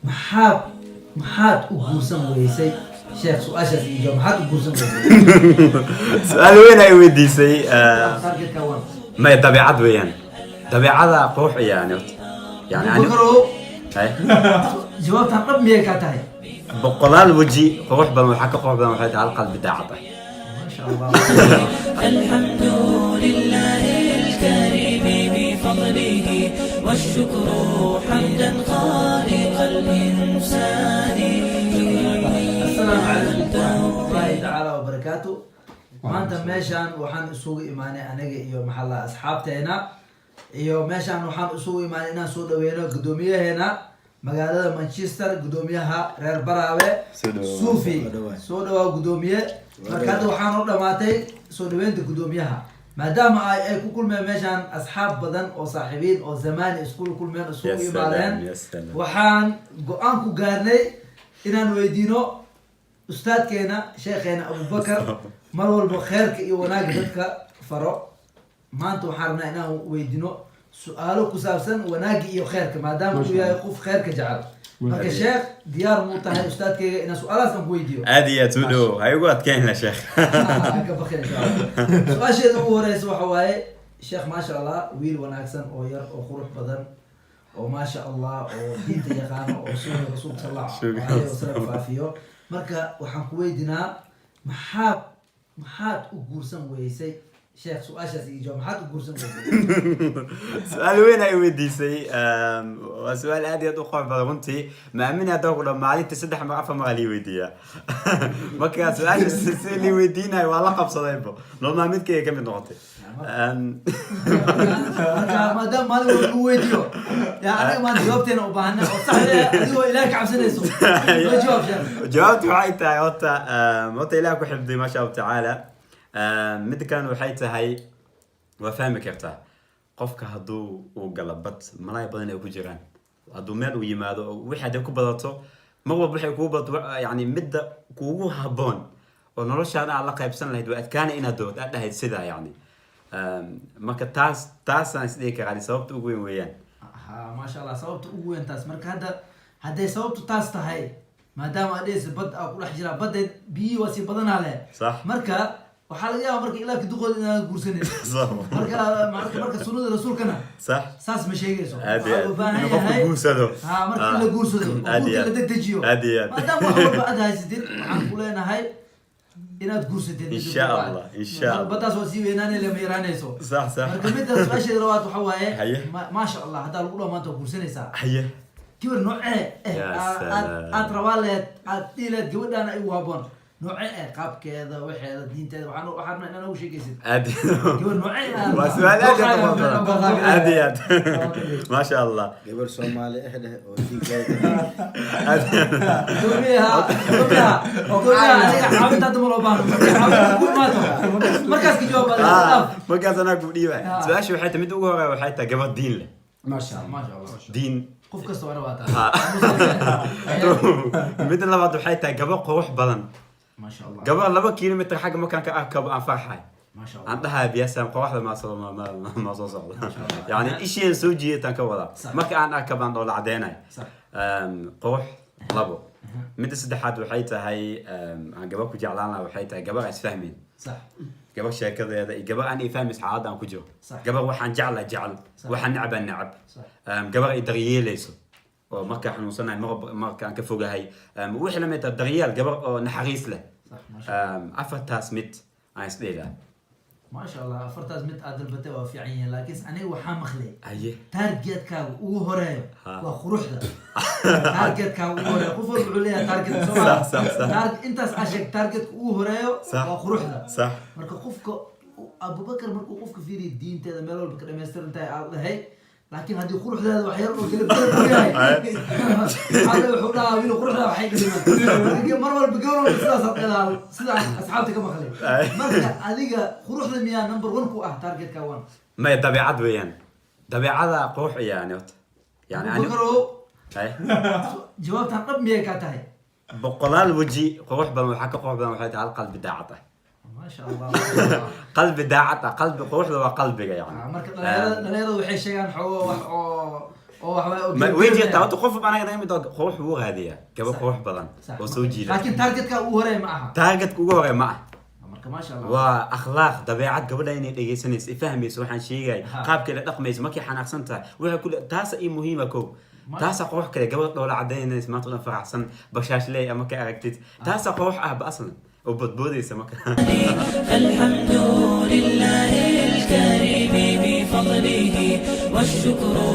محاد محاد وجوسم ويسي شيخ سؤال شيء محاد وجوسم ويسي سؤال وين أي ودي سي تارجت كوان ما طبيعة وين طبيعة قروح يعني يعني بكرو هاي جواب تقرب مية كاتاي بقلال وجي قروح بمحك قروح بمحك على القلب بتاعته ما شاء الله الحمد لله الكريم بفضله والشكر حمدا خالق الإنسان. السلام عليكم ورحمة الله تعالى وبركاته. maanta meeshaan waxaan isugu imaanay aniga iyo maxalla asxaabteena iyo meeshaan waxaan isugu imaanay inaan soo dhaweeyno gudoomiyaheena magaalada Manchester gudoomiyaha reer Baraawe Suufi soo dhawaa gudoomiye marka hadda waxaan u dhamaatay soo dhaweynta gudoomiyaha maadaama ay ku kulmeen meeshaan asxaab badan oo saaxiibiin oo zamaan isku kulmeen isugu imaadeen waxaan go'aan ku gaarnay inaan weydiino ustaadkeena sheekheena Abubakar mar walba khayrka iyo wanaagga dadka faro maanta waxaan rabnaa inaan weydiino su'aalo ku saabsan wanaagga iyo khayrka maadaama uu yahay qof khayrka jecel marka sheekh diyaar muu tahay ustaadkeyga inaan su'aalahaas aan ku weydiiyo عادي يا تودو هاي قوات كاين يا شيخ ka bakhin insha Allah su'aasheeda ugu horeysa waxa waaye sheekh maasha Allah wiil wanaagsan oo yar oo qurux badan oo maasha Allah oo diinta yaqaano oo sunnada rasuulka sallallahu alayhi wasallam faafiyo marka waxaan ku weydiinaa maxaad u guursan weysay sheekh su'aashaas iyo jawaab maxaad u guursan weysay سؤال وين أي ودي سي وسؤال عادي أدوخ برونتي ما من أدوخ لما علي تسدح ما عفوا ما علي وديا ما كان سؤال اللي ودينا والله قبص ضيبه لو ما مد كي كم نقطة maadaama maalin walba u weydiiyo yaa aniga maanta jawaabteena u baahana oo sax adigoo ilaahay ka cabsanayso ma jawaab sheekh جاوبت وحيتها وتا إلهك وحفظي ما شاء الله تعالى مد كان وحيتها هاي وفهمك يرتاح قفك هدو وقلبت ملاي بدن أو كجيران هدو مال ويمادو وحده كبرته مرة بحي كوبط يعني مدة كوجو هبون ونرش أنا على قيب سنة هيدو كان إنا دود أنا هيد سدا يعني ما كتاس أنا سديك على سبب تقوين ويان ما شاء الله sababta ugu weyn taas marka hadday sababtu taas tahay maadaama adees bad ku dhex jira badda biyo wasi badanaa leh صح marka waxaa laga yaabaa marka ilaa duqood inaad guursanin صح marka sunnada rasuulkana صح saas ma sheegayso عادي waxaa u baahan نقف yahay بوسدو ha marka in la guursado oo عادي guurka la degdejiyo عادي maadaama wax walba aad haysatid waxaan ku leenahay inaad guursatid إن شاء الله إن شاء الله baddaas waa sii weynaanay lama yaraanayso صح صح marka midda su'aasheeda labaad waxa waaye Haye. maasha Allah haddaa lagu dhamaanto guursanaysaa حيه gabar noocee Ya salaam. aad rabaa leed aad dhihi leed gabadhaana ay u haboon noocee qaabkeeda waxeeda diinteeda waxaan inaan ugu sheekaysid عادي gabar noocee وسؤال عادي عادي ما شاء الله gabar Soomaali ah oo markaas ka jawaab markaas anaa ku dhiibay su-aasha waxay tahay mid ugu horey waxay tahay gabadh diin leh ما شاء الله diin qof kasta waa rabaa midda labaad waxay tahay gabadh qurux badan ما شاء الله gabadh 2 kilomitir xagga markaan ka arkabo aan farxay ما شاء الله aan dhahaa biyaasaan quruxda ma soo socdo yani isheen soo jiitaan ka wada marka aan arkabo aan dhoola cadeynay صح qurux labo midda saddexaad waxay tahay aan gabadh ku jeclaan lahaa waxay tahay gabadh is fahmin صح gabadh sheekadeeda iyo gabadh aan ifahmis xaaladda aan ku jiro صح. gabadh waxaan jeclaa jecel صح. waxaan necbaa necab صح. gabadh ay daryeelayso oo markaa xanuunsanahay markaan ka fogahay wixii la mid ah daryeel gabadh oo naxariis leh صح ما شاء الله afartaas mid aan isdheelaa ما شاء الله فرتاز مت عادل بتاع وفي عين لكن أنا وحام مخلي aye تارجت كاو وهراي ها. وخروحه تارجت كاو وهراي قفل عليها تارجت صح صح صح تارجت أنت عشان تارجت وهراي صح. وخروحه صح مركب قفك أبو بكر مركب قفك في الدين تذا ملول بكر ما يستر أنت على هاي لكن هذه خروح هذا وحير وكلب هذا وحنا وينو خروح هذا وحير كلمة مرة بقولوا سلا أصحابتك ما خلي مركب هذيك خروح المياه نمبر 1 كو تارجت كوان ما هي طبيعة ويان طبيعة قروح يعني يعني أبو بكر هو أي جواب تنقب مياه كاتاي بقلال وجهي قروح بمحك قروح بمحك على القلب داعته ما شاء الله قلب داعته قلب قروح له قلبك يعني مركب لا يرى وحي شيئا حو oo waxa ما ويجي تعطي خوف أنا قدامي ده خوف هو هذه قبل خوف بدن وسوجي لكن تارجتك هو هراي معها تارجت كوجو معه ما شاء الله واخلاق طبيعه قبل ان دغيسنيس فهميس waxaan sheegay qaabka la dhaqmayso markii xanaaqsanta waxa kula taas ay muhiim ah ko taas qoox kale gabadh doola cadeynaysa ma toona faraxsan bashash leey ama ka aragtid taas qoox ah ba aslan oo badboodaysa marka alhamdulillahi alkarim bi fadlihi washukru